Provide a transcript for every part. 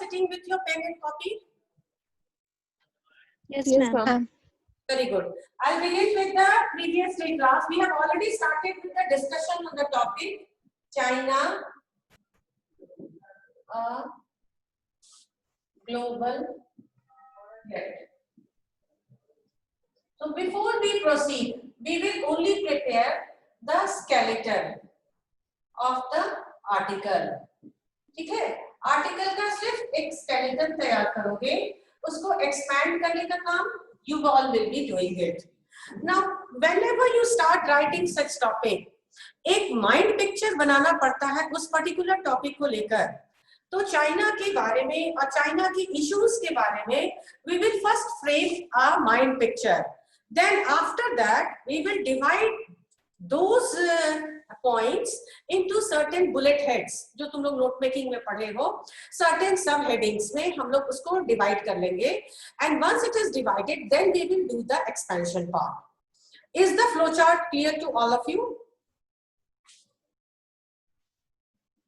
sitting with your pen and copy? Yes, Yes, ma'am. ma'am. Very good. I'll begin with the previous day class. We have already started with the discussion on the topic China, a global threat. So before we proceed, we will only prepare the skeleton of the article. ठीक है? Article का सिर्फ एक skeleton तैयार करोगे, उसको expand करने का काम you all will be doing it. Now, whenever you start writing such topic, एक माइंड पिक्चर बनाना पड़ता है उस पर्टिकुलर टॉपिक को लेकर. तो चाइना के बारे में और चाइना की इश्यूज के बारे में we will first frame a mind picture. Then after that we will divide those points into certain bullet heads जो तुम लोग नोट मेकिंग में पढ़े हो. Certain sub headings में हम लोग उसको divide कर लेंगे, and once it is divided then we will do the expansion part. Is the flow chart clear to all of you?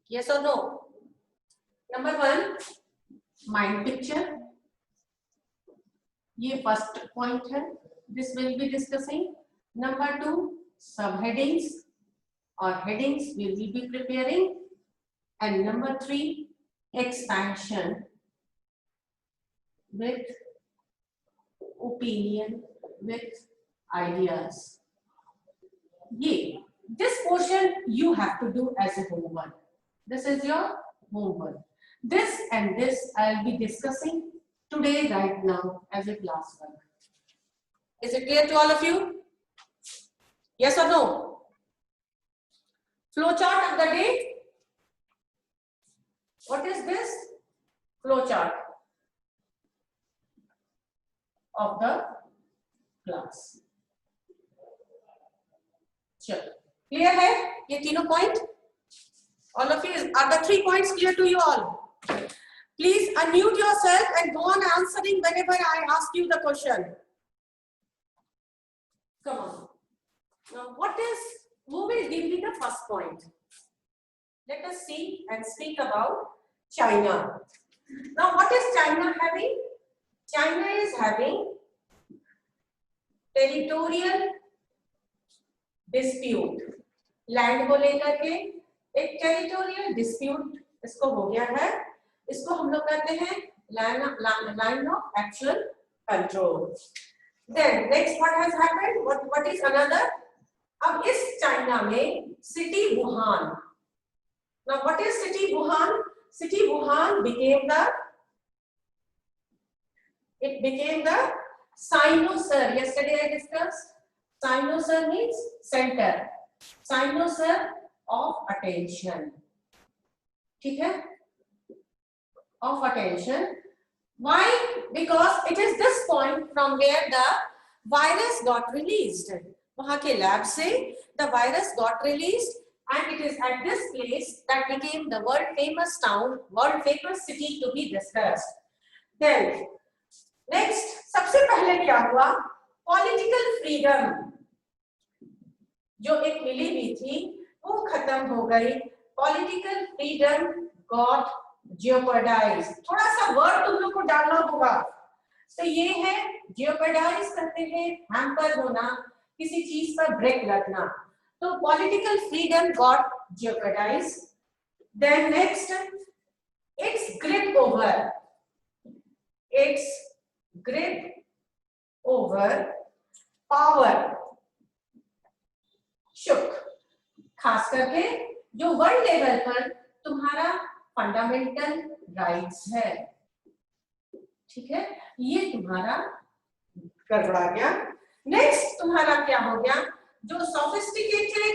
Yes or no? Number 1, mind picture. ये first point है, this will be discussing. Number 2, subheadings or headings we will be preparing, and number 3, expansion with opinion, with ideas. This portion you have to do as a homework. This is your homework. This and this I will be discussing today right now as a class work. Is it clear to all of you? Yes or no? Flow chart of the day. What is this? Flow chart of the class. Chalo. Clear है ये तीनों point? All of you, are the 3 points clear to you all? Please unmute yourself and go on answering whenever I ask you the question. Come on. Now, who will give me the first point? Let us see and speak about China. Now, what is China having? China is having territorial dispute. Land को लेकर के एक territorial dispute इसको हो गया है. इसको हम लोग कहते हैं line of actual control. Then next what has happened? What is another? अब इस चाइना में city Wuhan. Now what is city Wuhan? City Wuhan became the cynosure. Yesterday I discussed. Cynosure means center. Cynosure of attention. ठीक है? Of attention. Why? Because it is this point from where the virus got released. वहाँ के lab से the virus got released, and it is at this place that became the world famous town, world famous city to be discussed. Then next, सबसे पहले क्या हुआ? Political freedom जो एक मिली हुई थी वो खत्म हो गई. Political freedom got jeopardized. थोड़ा सा वर्ड तुम लोग को डालना होगा. तो ये है jeopardize करते हैं hamper होना, किसी चीज पर ब्रेक लगना. तो political freedom got jeopardized. Then next, its grip over power shook. खास करके जो वर्ल्ड लेवल पर तुम्हारा फंडामेंटल राइट्स है, ठीक है, ये तुम्हारा गड़बड़ा गया. नेक्स्ट तुम्हारा क्या हो गया? जो सोफिस्टिकेटेड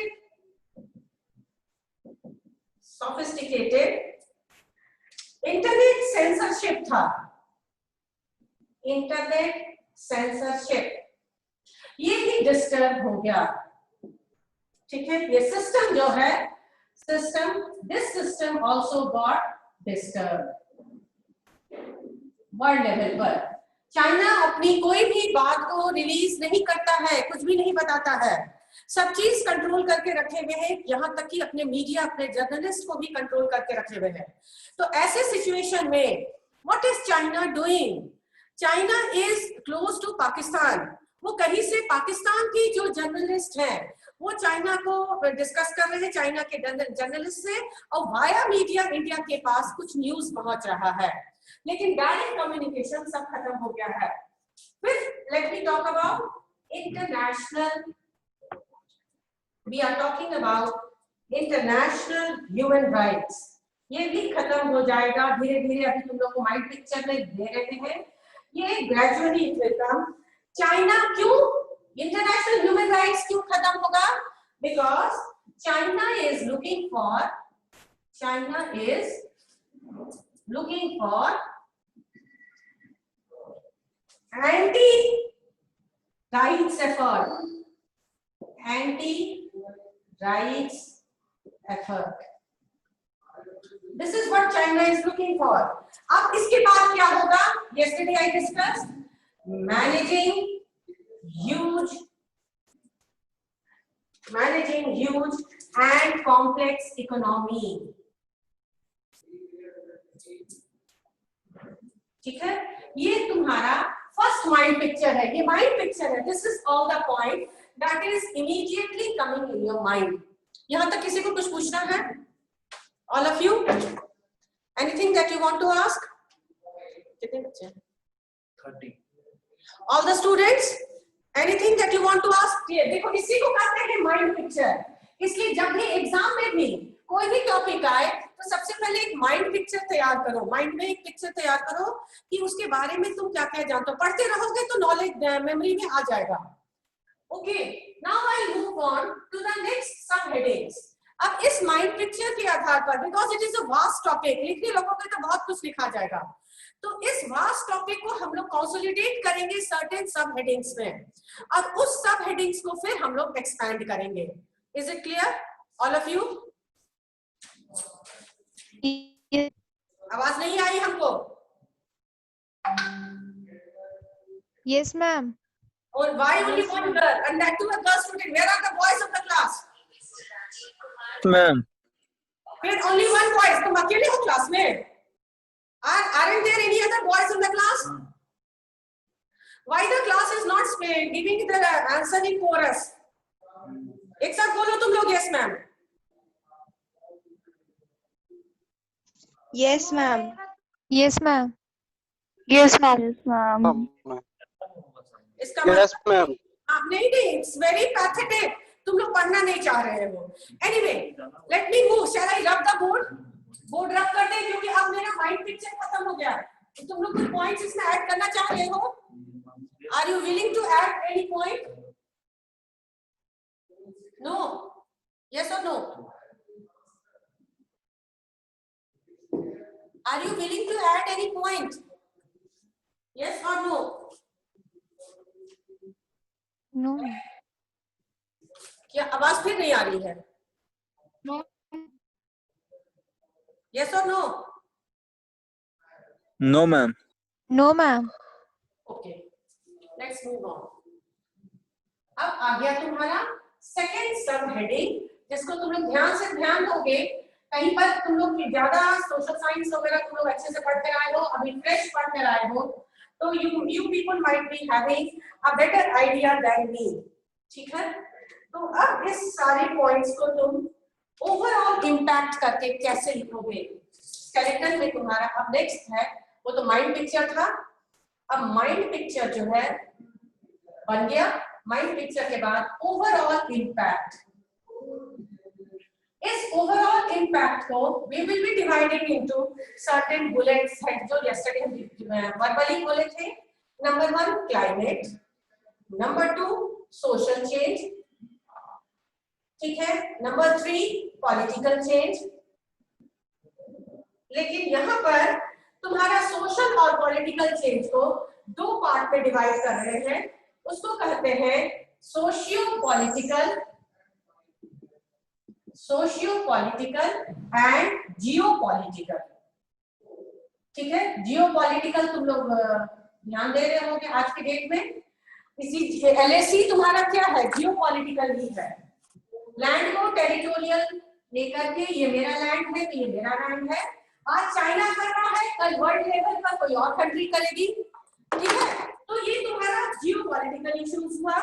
इंटरनेट सेंसरशिप था, इंटरनेट सेंसरशिप ये भी डिस्टर्ब हो गया. ठीक है, ये सिस्टम जो है this system also got disturbed. World level पर चाइना अपनी कोई भी बात को रिलीज नहीं करता है, कुछ भी नहीं बताता है, सब चीज कंट्रोल करके रखे हुए हैं, यहाँ तक कि अपने मीडिया, अपने जर्नलिस्ट को भी कंट्रोल करके रखे हुए हैं. तो ऐसे सिचुएशन में What is China doing? China is close to Pakistan. वो कहीं से पाकिस्तान की जो जर्नलिस्ट हैं वो चाइना को डिस्कस कर रहे हैं, चाइना के जर्नलिस्ट से, और वाया मीडिया इंडिया के पास कुछ न्यूज पहुंच रहा है, लेकिन डायरेक्ट कम्युनिकेशन सब खत्म हो गया है। फिर let me talk about international, we are talking about international human rights. ये भी खत्म हो जाएगा धीरे धीरे, अभी तुम लोग को माइंड पिक्चर में दे रहे हैं, ये gradually it will come. China क्यों इंटरनेशनल ह्यूमन राइट्स क्यों खत्म होगा? Because China is looking for anti rights effort, this is what China is looking for. अब इसके बाद क्या होगा? Yesterday I discussed managing huge and complex economy, ठीक है? ये तुम्हारा फर्स्ट माइंड पिक्चर है, ये माइंड पिक्चर है। This is all the point that is immediately coming in your mind. यहां तक किसी को कुछ पूछना है? All of you, anything that you want to ask? कितने बच्चे? 30। All the students, anything that you want to ask? देखो इसी को कहते हैं माइंड पिक्चर। इसलिए जब भी एग्जाम में भी कोई भी टॉपिक आए तो सबसे पहले एक माइंड पिक्चर तैयार करो, माइंड में एक पिक्चर तैयार करो कि उसके बारे में तुम क्या क्या जानते हो। पढ़ते रहोगे तो नॉलेज मेमोरी में आ जाएगा। Okay, now I move on to the next sub headings. अब इस माइंड पिक्चर के आधार पर, because it is a vast topic, लिखने लगोगे तो बहुत कुछ लिखा जाएगा, तो इस वास्ट टॉपिक को हम लोग कंसोलिडेट करेंगे सर्टेन सब हेडिंग्स में, और उस सब हेडिंग्स को फिर हम लोग एक्सपैंड करेंगे। Is it clear all of you? आवाज नहीं आई हमको? Yes ma'am. और why only one girl and that too a girl student? Where are the boys of the class? Ma'am. फिर ओनली वन बॉयज, तुम अकेले हो क्लास में? Aren't there any other boys in the class? Why the class is not giving the answer in chorus? एक साथ बोलो तुम लोग। yes ma'am. Yes ma'am. Yes ma'am. Yes ma'am. इसका मतलब नहीं, it's very pathetic, तुम लोग पढ़ना नहीं चाह रहे हो। anyway, let me move. Shall I rub the board? Board रब कर दे, क्योंकि अब मेरा माइंड पिक्चर खत्म हो गया। तो तुम लोग कुछ पॉइंट्स इसमें ऐड करना चाह रहे हो? Are you willing to add any point? No? Yes और no? Are you willing to add any point? Yes और नो? नो। क्या आवाज फिर नहीं आ रही है? No. Yes or no? No ma'am. No ma'am. Okay, let's move on. अब आ गया तुम्हारा सेकेंड सब हेडिंग, जिसको तुम लोग ध्यान दोगे। कहीं पर तुम लोग ज्यादा सोशल साइंस वगैरह तुम लोग अच्छे से पढ़ कर आए हो, अभी फ्रेश पढ़ कर आए हो, तो you people might be having a better idea than me, ठीक है? तो अब इस सारे पॉइंट्स को तुम ओवरऑल इंपैक्ट करके कैसे लिखोगे स्केलेटन में तुम्हारा। अब नेक्स्ट है, वो तो माइंड पिक्चर था, अब माइंड पिक्चर जो है बन गया। माइंड पिक्चर के बाद ओवरऑल इंपैक्ट। इस ओवरऑल इंपैक्ट को we will be dividing into certain bullets head, जो यस्टरडे वर्बली बोले थे। Number 1 climate, number 2 social change, ठीक है, नंबर 3 पॉलिटिकल चेंज। लेकिन यहाँ पर तुम्हारा सोशल और पॉलिटिकल चेंज को दो पार्ट में डिवाइड कर रहे हैं, उसको कहते हैं socio political and Jio political, ठीक है? जियो पॉलिटिकल तुम लोग ध्यान दे रहे होंगे आज के डेट में। इसी LAC तुम्हारा क्या है? जियो पॉलिटिकल ही है। लैंड को टेरिटोरियल लेकर के, ये मेरा लैंड है तो ये मेरा लैंड है। आज चाइना कर रहा है, कल वर्ल्ड लेवल पर कोई और कंट्री करेगी, ठीक है। तो ये तुम्हारा जियो पॉलिटिकल इश्यूज हुआ।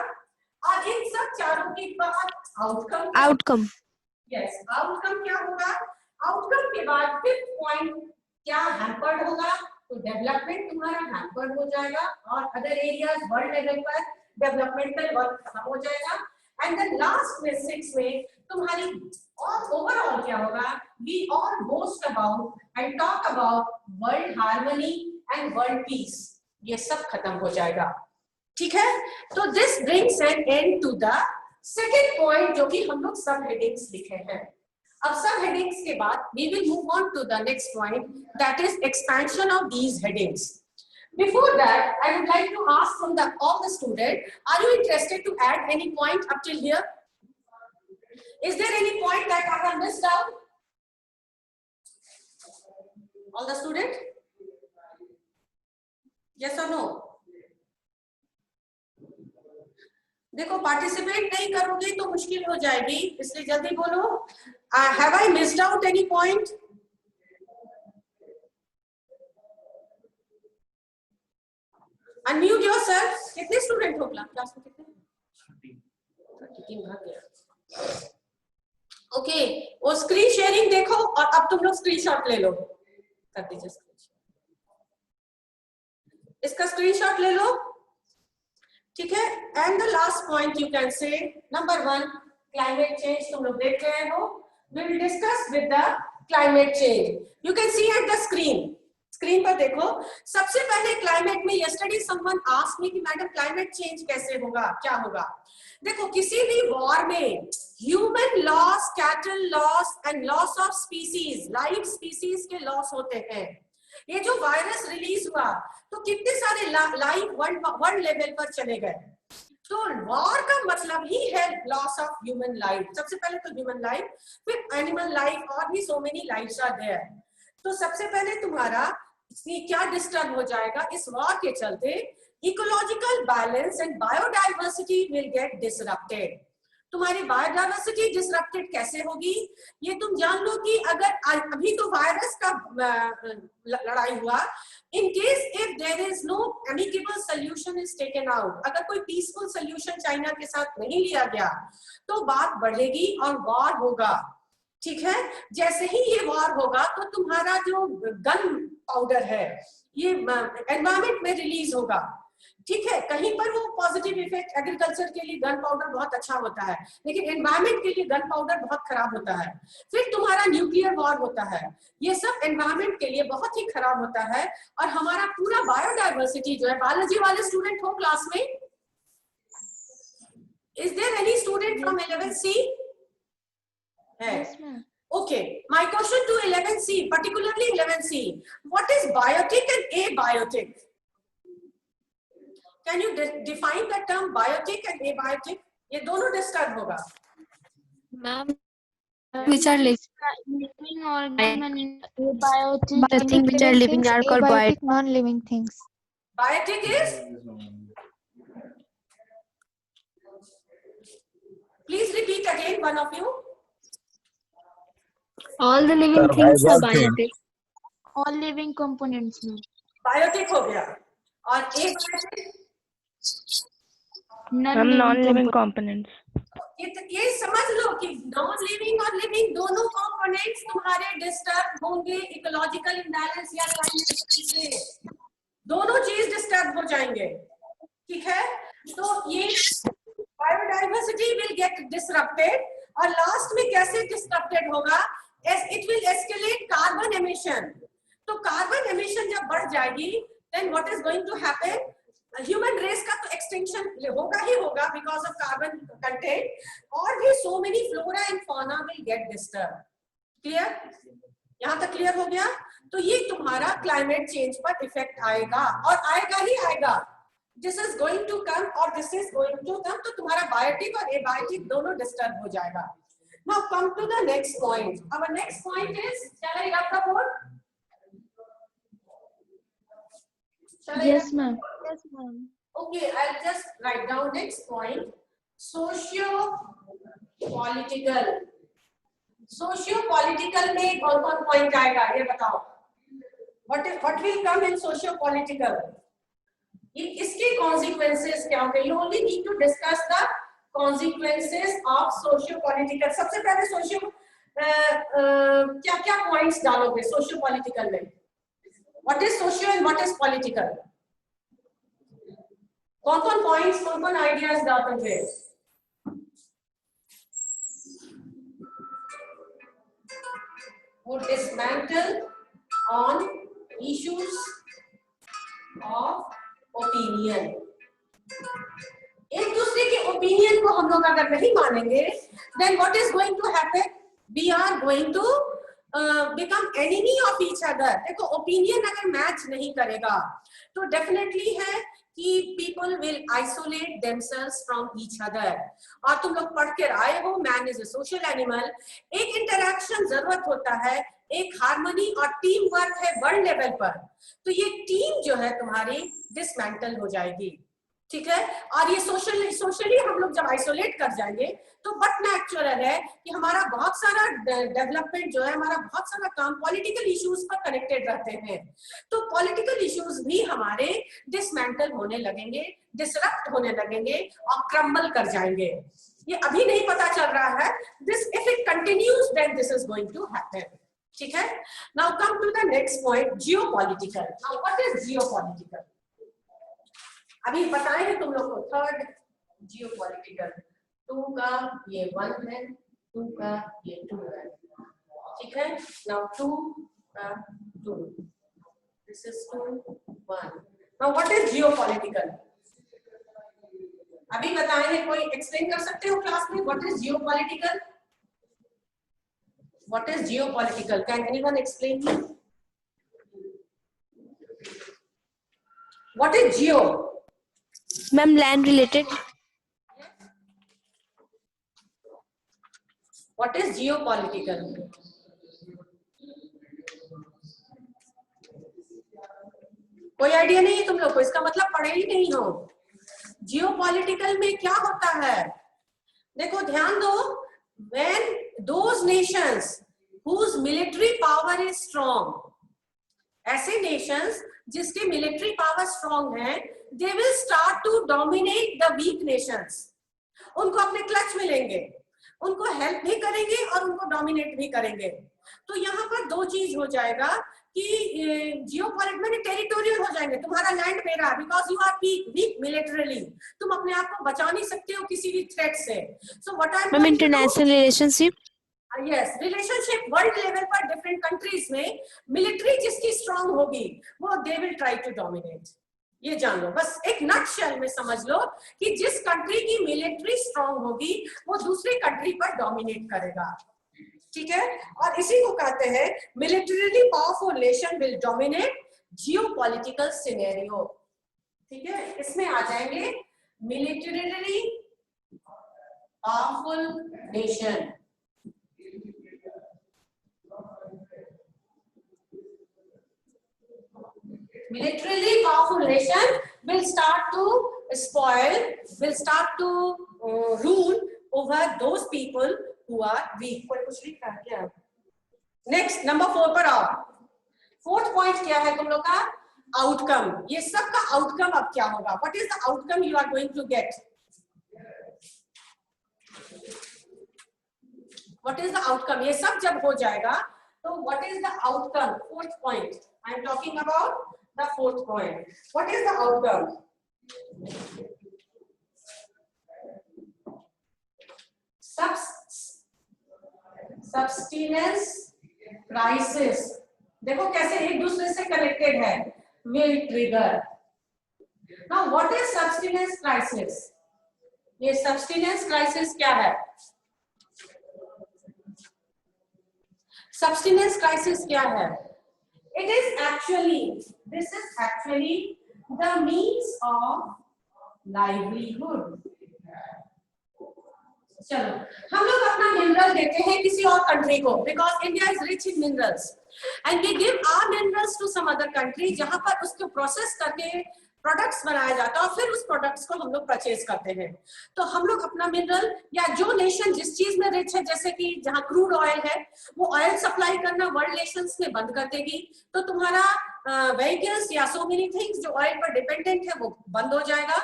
और इन सब चारों के बाद आउटकम, यस, आउटकम क्या होगा? आउटकम के बाद फिफ्थ पॉइंट क्या हैम्पर्ड होगा? तो डेवलपमेंट तुम्हारा हैम्पर्ड हो जाएगा और अदर एरियाज वर्ल्ड लेवल पर डेवलपमेंटल वर्क खत्म हो जाएगा। एंड देन लास्ट में 6 में तुम्हारी और ओवरऑल क्या होगा? We all boast about and talk about world harmony and world peace, ये सब खत्म हो जाएगा, ठीक है। तो this brings an end to the second point, जो कि हम लोग सब हेडिंग्स लिखे हैं। अब सब हेडिंग्स के बाद we will move on to the next point, that is expansion of these headings. Before that, I would like to ask from all the students, are you interested to add any point up till here? Is there any point that I have missed out? All the students? Yes or no? देखो, participate नहीं करोगे तो मुश्किल हो जाएगी, इसलिए जल्दी बोलो। Have I missed out any point? Unmute yourself. कितने स्टूडेंट हो क्लास में? कितने? 13 भाग गया। ओके, वो स्क्रीन शेयरिंग देखो और अब तुम लोग स्क्रीनशॉट ले लो, कर दीजिए इसका स्क्रीनशॉट ले लो, ठीक है। And the last point you can say number 1 climate change, तुम लोग देख रहे हो। We will discuss with the climate change. You can see at the screen पर देखो। सबसे पहले क्लाइमेट में यस्टरडे समवन आस्क्ड मी कि मैडम क्लाइमेट चेंज कैसे होगा, क्या होगा? देखो, किसी भी वॉर में human loss, cattle loss and loss of species, live species के लॉस होते हैं। ये जो वायरस रिलीज हुआ तो कितने सारे लाइव वर्ल्ड लेवल पर चले गए। तो वॉर का मतलब ही है लॉस ऑफ ह्यूमन लाइफ। सबसे पहले तो ह्यूमन लाइफ, फिर एनिमल लाइफ, और भी so many lifes are there. तो सबसे पहले तुम्हारा क्या डिस्टर्ब हो जाएगा इस वॉर के चलते? Ecological balance and biodiversity will get disrupted. तुम्हारी बायोडाइवर्सिटी डिसरप्टेड कैसे होगी? ये तुम जान लो कि अगर अभी तो वायरस का लड़ाई हुआ, in case if there is no amicable solution is taken out, अगर कोई पीसफुल सोल्यूशन चाइना के साथ नहीं लिया गया तो बात बढ़ेगी और वॉर होगा, ठीक है। जैसे ही ये वॉर होगा तो तुम्हारा जो गन पाउडर है ये एनवायरमेंट में रिलीज होगा, ठीक है। कहीं पर वो पॉजिटिव इफेक्ट, एग्रीकल्चर के लिए गन पाउडर बहुत अच्छा होता है, लेकिन एनवायरमेंट के लिए गन पाउडर बहुत खराब होता है। फिर तुम्हारा न्यूक्लियर वॉर होता है, ये सब एनवायरमेंट के लिए बहुत ही खराब होता है। और हमारा पूरा बायोडाइवर्सिटी जो है, बायोलॉजी वाले स्टूडेंट हो क्लास में? Is there any student from 11C? Okay, my question to 11C, particularly 11C, what is biotic and abiotic? Can you define the term biotic and abiotic? ये दोनों डिस्टर्ब होगा। Ma'am, which are living organisms, abiotic, the things which are living are called biotic, non-living things. Biotic is? Please repeat again, one of you. All the living things are biotic. All living components में biotic हो गया। और abiotic? non-living components. ये समझ लो कि non living और living दोनों components तुम्हारे डिस्टर्ब होंगे इकोलॉजिकल इम्बैलेंस या क्लाइमेट चेंज से, दोनों चीज डिस्टर्ब हो जाएंगे, ठीक है। तो ये बायोडाइवर्सिटी विल गेट डिसरप्टेड। और लास्ट में कैसे डिसरप्टेड होगा? It will escalate carbon emission. तो कार्बन एमिशन जब बढ़ जाएगी then what is going to happen? Human race का तो एक्सटिंक्शन होगा ही होगा बिकॉज ऑफ कार्बन कंटेंट, और भी so many flora and fauna will get disturb. Clear? यहाँ तक क्लियर हो गया? तो ये तुम्हारा क्लाइमेट चेंज पर इफेक्ट आएगा और आएगा ही आएगा। This is going to come और this is going to come, तो तुम्हारा बायोटिक और एबायोटिक दोनों डिस्टर्ब हो जाएगा। Now come to the next point. Our next point is, shall I write the board? Yes, ma'am. Yes, ma'am. Okay, I'll just write down next point. Socio-political. Socio-political में कौन-कौन point आएगा ये बताओ। what will come in socio political, इसके consequences क्या होंगे? You only need to discuss the consequences of socio political. सबसे पहले सोशियो क्या क्या पॉइंट्स डालोगे सोशियो पॉलिटिकल में? What is socio and what is political? कौन कौन पॉइंट्स, कौन कौन आइडियाज डालोगे? would dismantle on issues of opinion. एक दूसरे के ओपिनियन को हम लोग अगर नहीं मानेंगे, then what is going to happen? We are going to become enemy of each other. देखो ओपिनियन अगर मैच नहीं करेगा तो डेफिनेटली है कि people will isolate themselves from each other. और तुम लोग पढ़ कर आए हो, man is a social animal. एक इंटरैक्शन जरूरत होता है, एक हार्मनी और टीम वर्क है वर्ल्ड लेवल पर, तो ये टीम जो है तुम्हारी डिसमेंटल हो जाएगी, ठीक है? और ये सोशली हम लोग जब आइसोलेट कर जाएंगे तो बट नेचुरल है कि हमारा बहुत सारा डेवलपमेंट जो है, हमारा बहुत सारा काम पॉलिटिकल इश्यूज पर कनेक्टेड रहते हैं, तो पॉलिटिकल इश्यूज भी हमारे डिसमेंटल होने लगेंगे, डिसरप्ट होने लगेंगे और क्रम्बल कर जाएंगे. ये अभी नहीं पता चल रहा है. This if it continues then this is going to happen, ठीक है? Now come to the next point, geopolitical. Now what is geopolitical? अभी बताए हैं तुम लोग को थर्ड जियोपॉलिटिकल. 2 का ये 1 है, 2 का ये 2 है, ठीक है? नाउ 2 का 2, this is 2 1. Now what is geopolitical? अभी बताए हैं, कोई एक्सप्लेन कर सकते हो क्लास में what is geopolitical? What is geopolitical? Can anyone explain me? What is geo? Ma'am, land related. What is geopolitical? कोई आइडिया नहीं है तुम लोग को? इसका मतलब पढ़े ही नहीं हो. जियोपॉलिटिकल में क्या होता है? देखो ध्यान दो. When those nations whose military power is strong, ऐसे nations जिसके military power strong है, they will start to dominate the weak nations. उनको अपने क्लच में लेंगे, उनको हेल्प भी करेंगे और उनको डोमिनेट भी करेंगे. तो यहाँ पर दो चीज हो जाएगा कि जियोपॉलिटिकल में टेरिटोरियल हो जाएंगे. तुम्हारा लैंड मेरा, because you are weak militarily, तुम अपने आप को बचा नहीं सकते हो किसी भी थ्रेट से. So what I Ma'am, international relationship. Yes, relationship world level पर डिफरेंट कंट्रीज में मिलिट्री जिसकी स्ट्रांग होगी वो they will try to dominate. ये जान लो, बस एक नटशेल में समझ लो कि जिस कंट्री की मिलिट्री स्ट्रांग होगी वो दूसरी कंट्री पर डोमिनेट करेगा, ठीक है? और इसी को कहते हैं militarily powerful nation will dominate geopolitical scenario, ठीक है? इसमें आ जाएंगे militarily powerful nation. Militarily powerful nation will start to spoil, will start to rule over those people who are weak. कोई कुछ लिखा है क्या? Next, number 4 पर आओ. Fourth point क्या है तुम लोग का? Outcome. ये सब का outcome अब क्या होगा? What is the outcome you are going to get? What is the outcome? ये सब जब हो जाएगा तो what is the outcome? Fourth point. I am talking about the fourth point. What is the outcome? Subsistence crisis. देखो कैसे एक दूसरे से कनेक्टेड है. Will trigger. Now what is subsistence crisis? ये subsistence crisis क्या है? Subsistence crisis क्या है? It is actually, this is actually the means of livelihood. चलो, हम लोग अपना मिनरल देते हैं किसी और कंट्री को, because India is rich in minerals, and we give our minerals to some other country जहां पर उसको प्रोसेस करके प्रोडक्ट्स बनाया जाता है और फिर उस प्रोडक्ट्स को हम लोग परचेज करते हैं. तो हम लोग अपना मिनरल या जो नेशन जिस चीज में रिच है, जैसे कि जहां क्रूड ऑयल है, वो ऑयल सप्लाई करना वर्ल्ड नेशंस में बंद कर देगी, तो तुम्हारा व्हीकल्स या सो मेनी थिंग्स जो ऑयल पर डिपेंडेंट है वो बंद हो जाएगा।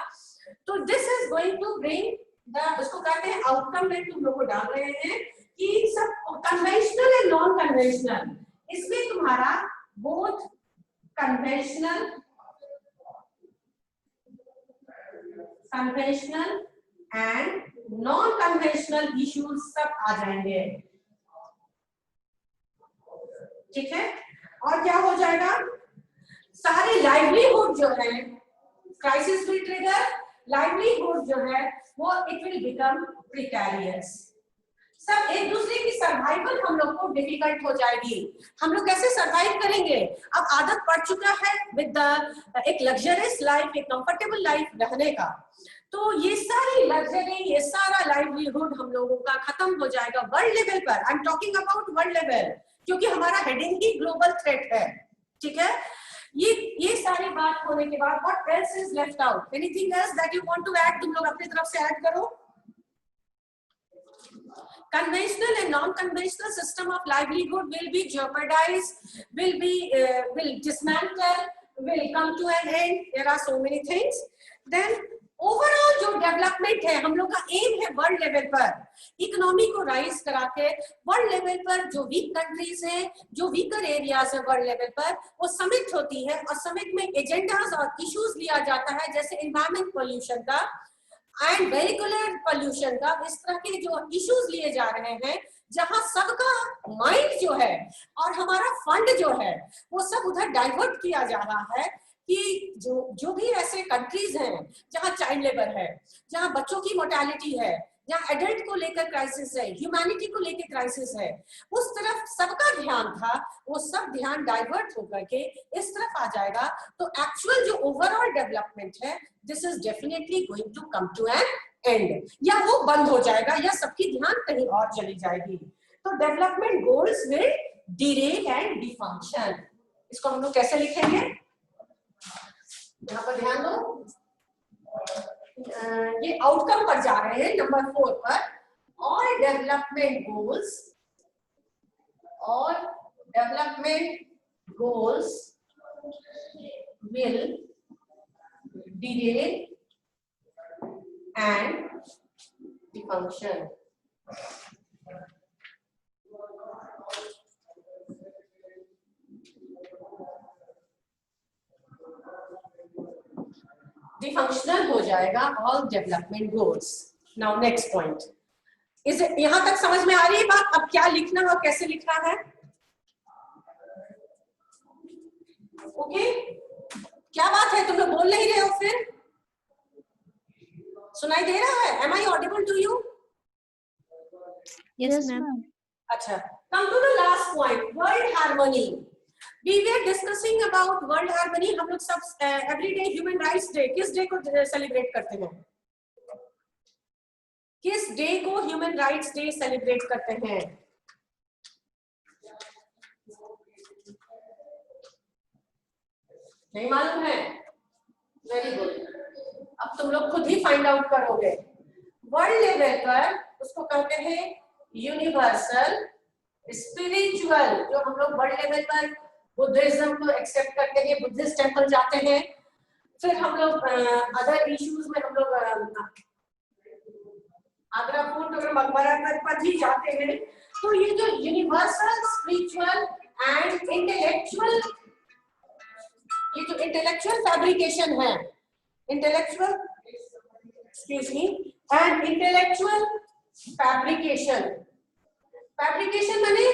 तो this is going to bring the, उसको कहते हैं आउटकम में तुम लोग को डाल रहे हैं कि सब कन्वेंशनल एंड नॉन कन्वेंशनल, इसमें तुम्हारा both conventional and non conventional issues सब आ जाएंगे, ठीक है। और क्या हो जाएगा, सारे लाइवलीहुड जो है, क्राइसिस विल ट्रिगर लाइवलीहुड जो है वो इट विल बिकम प्रिकैरियस, सब एक दूसरे की सर्वाइवल हम लोग को डिफिकल्ट हो जाएगी। हम लोग कैसे सर्वाइव करेंगे, अब आदत पड़ चुका है विद द एक लग्जरियस लाइफ, एक कंफर्टेबल लाइफ रहने का, तो ये सारी लग्जरी, ये सारा लाइवलीहुड हम लोगों का खत्म हो जाएगा वर्ल्ड लेवल पर। I am talking about world level, क्योंकि हमारा हेडिंग ही ग्लोबल थ्रेट है, ठीक है। ये सारी बात होने के बाद what else is left out, anything else that you want to add, तुम लोग अपनी तरफ से ऐड करो। Conventional and non-conventional system of livelihood will be jeopardized, will dismantle, will come to an end. There are so many things. Then overall जो development है, हम लोग का एम है वर्ल्ड लेवल पर इकोनॉमी को राइज करा के वर्ल्ड लेवल पर जो वीक कंट्रीज है, जो वीकर एरियाज है वर्ल्ड लेवल पर, वो समिट होती है और समिट में एजेंडाज और इश्यूज लिया जाता है, जैसे एनवायरमेंट पोल्यूशन का एंड वेहिकुलर पोल्यूशन का, इस तरह के जो इश्यूज लिए जा रहे हैं, जहां सबका माइंड जो है और हमारा फंड जो है वो सब उधर डाइवर्ट किया जा रहा है कि जो भी ऐसे कंट्रीज हैं जहां चाइल्ड लेबर है, जहां बच्चों की मोर्टेलिटी है, जहां एडल्ट को लेकर क्राइसिस है, ह्यूमैनिटी को लेकर क्राइसिस है, उस तरफ सबका ध्यान था, वो सब ध्यान डाइवर्ट होकर के इस तरफ आ जाएगा। तो एक्चुअल जो ओवरऑल डेवलपमेंट है, this is definitely going to come to an end, या वो बंद हो जाएगा या सबकी ध्यान कहीं और चली जाएगी। तो development goals will Daryl and dysfunction, इसको हम लोग कैसे लिखेंगे, यहाँ पर ध्यान दो, ये आउटकम पर जा रहे हैं नंबर 4 पर। All development goals will derail and defunction. डिफंक्शनल हो जाएगा all development goals. Now next point, इस यहां तक समझ में आ रही है बात, अब क्या लिखना और कैसे लिखना है, ओके क्या बात है, तुम लोग बोल नहीं रहे हो, फिर सुनाई दे रहा है, am I audible to you? Yes, ma'am. अच्छा, come to the last point, world harmony. We were discussing about world harmony। हम लोग सब एवरीडे ह्यूमन राइट्स डे किस डे को सेलिब्रेट करते हैं, किस डे को ह्यूमन राइट्स डे सेलिब्रेट करते हैं? नहीं मालूम है, वेरी गुड, अब तुम लोग खुद ही फाइंड आउट करोगे। वर्ल्ड लेवल पर उसको कहते हैं यूनिवर्सल स्पिरिचुअल, जो हम लोग वर्ल्ड लेवल पर बुद्धिज्म को एक्सेप्ट करते हैं, बुद्धिस्ट टेंपल जाते हैं, फिर हम लोग अदर इश्यूज में हम लोग आगरा फोर्ट और मकबरा पर भी जाते हैं। तो ये जो यूनिवर्सल स्पिरिचुअल एंड इंटेलेक्चुअल, ये जो इंटेलेक्चुअल फैब्रिकेशन है, intellectual excuse me and intellectual fabrication, fabrication माने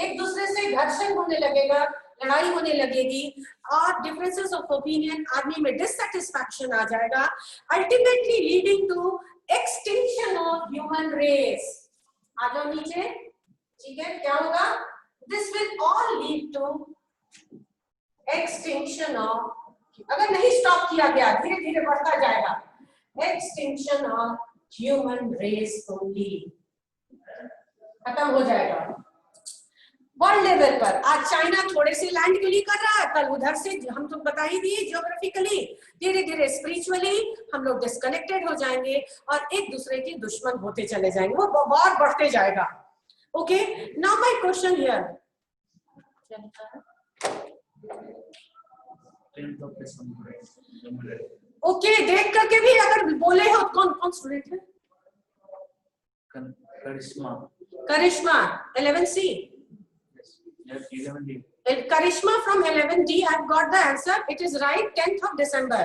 एक दूसरे से घर्षण होने लगेगा, लड़ाई होने लगेगी और डिफरेंसेस ऑफ ओपिनियन, आदमी में डिससैटिस्फैक्शन आ जाएगा, ultimately leading to extinction of human race. आ जाओ नीचे, ठीक है, क्या होगा, this will all lead to extinction of, अगर नहीं स्टॉप किया गया धीरे धीरे बढ़ता जाएगा, extinction of human race only, खत्म हो जाएगा वर्ल्ड लेवल पर। आज चाइना थोड़े से लैंड के लिए कर रहा है, कल उधर से हम तो बता ही दिए जियोग्राफिकली, धीरे धीरे स्पिरिचुअली हम लोग डिस्कनेक्टेड हो जाएंगे और एक दूसरे के दुश्मन होते चले जाएंगे, वो बहुत बढ़ते जाएगा। Okay, now my question here, okay, देख करके भी अगर बोले हो कौन कौन स्टूडेंट है? करिश्मा 11C. Karishma from 11D. I've got the answer. It is right. 10th of December.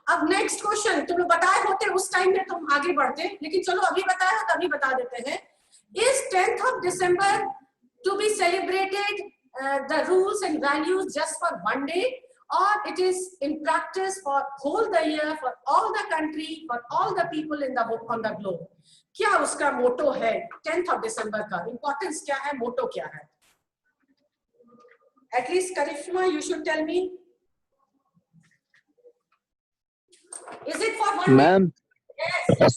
अब नेक्स्ट क्वेश्चन, तुम लोग बताए होते उस टाइम में तुम आगे बढ़ते, लेकिन चलो अभी बताया हो तभी बता देते हैं. Is 10th of December to be celebrated the rules and values just for one day, or it is in practice for whole the year, for all the country, for all the people in the on the globe? क्या उसका मोटो है 10th of December का? Importance क्या है, मोटो क्या है? At least Karishma, you should tell me. Is it for one? Ma'am Yes.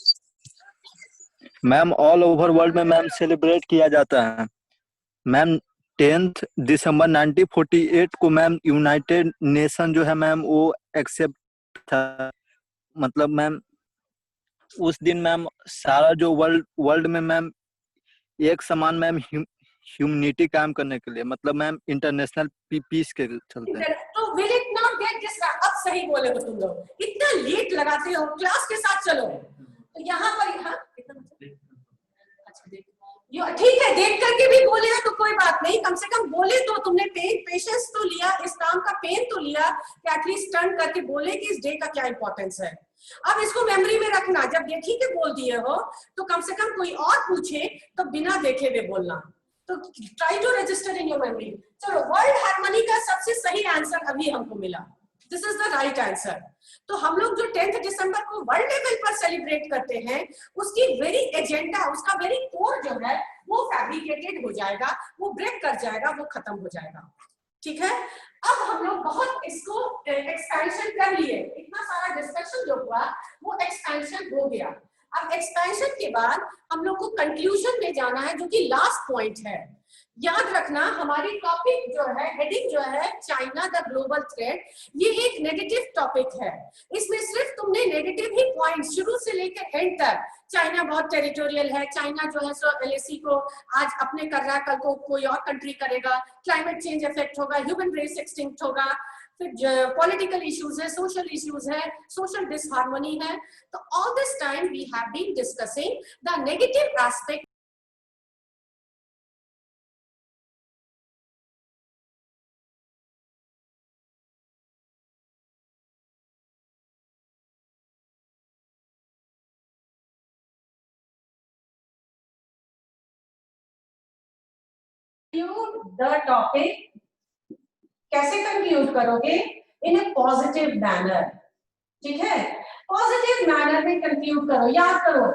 Ma'am all over world में ma'am celebrate किया जाता है मैम. 10th दिसंबर 1948 को मैम यूनाइटेड नेशन जो है मैम वो एक्सेप्ट था. मतलब मैम उस दिन मैम सारा जो वर्ल्ड में मैम एक समान मैम ह्यूमनिटी काम करने के लिए, मतलब मैम इंटरनेशनल पीस के चलते हैं. तो will it not get this? अब सही बोले हो तुम लोग, इतना लेट लगाते हो, क्लास के साथ चलो. तो यहाँ पर हाँ ठीक है, देख करके भी बोले हो तो कोई बात नहीं, कम से कम बोले तो तुमने पेशेंस तो लिया, इस काम का पेन तो लिया कि एटलीस्ट टर्न करके बोले कि इस डे का क्या इंपॉर्टेंस है. अब इसको मेमोरी में रखना, जब देखी के बोल दिए हो तो कम से कम कोई और पूछे तो बिना देखे हुए बोलना. तो try to register in your memory. चलो, वर्ल्ड हार्मनी का सबसे सही आंसर अभी हमको मिला. This is the right answer. तो हम लोग जो 10th दिसंबर को वर्ल्ड लेवल पर सेलिब्रेट करते हैं, उसकी वेरी एजेंडा, उसका वेरी कोर जो है वो फैब्रिकेटेड हो जाएगा, वो ब्रेक कर जाएगा, वो खत्म हो जाएगा. ठीक है, अब हम लोग बहुत इसको एक्सपेंशन कर लिए, इतना सारा डिस्कशन जो हुआ वो एक्सपेंशन हो गया. अब एक्सपेंशन के बाद हम लोग को कंक्लूजन में जाना है, जो कि लास्ट पॉइंट है. याद रखना, हमारी टॉपिक जो है, हेडिंग जो है, चाइना द ग्लोबल थ्रेट, ये एक नेगेटिव टॉपिक है. इसमें सिर्फ तुमने नेगेटिव ही पॉइंट्स शुरू से लेकर एंड तक, चाइना बहुत टेरिटोरियल है, चाइना जो है सो LAC को आज अपने कर रहा है, कल को कोई और कंट्री करेगा, क्लाइमेट चेंज इफेक्ट होगा, ह्यूमन रेस एक्सटिंक्ट होगा, फिर पॉलिटिकल इश्यूज है, सोशल इश्यूज है, सोशल डिसहार्मनी है. तो all this time we have been discussing the negative aspect. The topic कैसे कंक्लूड करोगे? In a positive manner. ठीक है, पॉजिटिव मैनर में कंक्लूड करो. याद करो,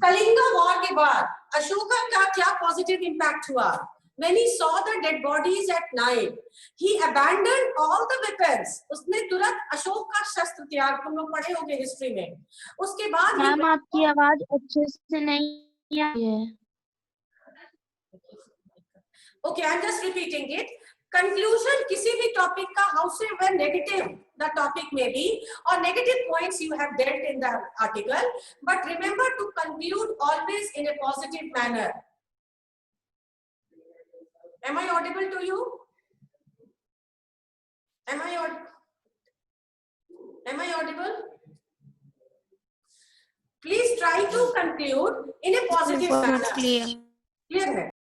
कलिंगा वॉर के बाद अशोका का क्या पॉजिटिव इंपैक्ट हुआ? When he saw the dead bodies at night, he abandoned all the weapons. उसने तुरंत अशोक का शस्त्र त्याग. तुम लोग पढ़े होंगे हिस्ट्री में. उसके बाद मैम आपकी आवाज अच्छे से नहीं आ रही है. Okay, I'm just repeating it. Conclusion किसी भी टॉपिक का, however negative the topic may be, or negative points you have dealt in the article, but remember to conclude always in a positive manner. Am I audible to you? Am I audible? Please try to conclude in a positive manner. Clear. Clear है?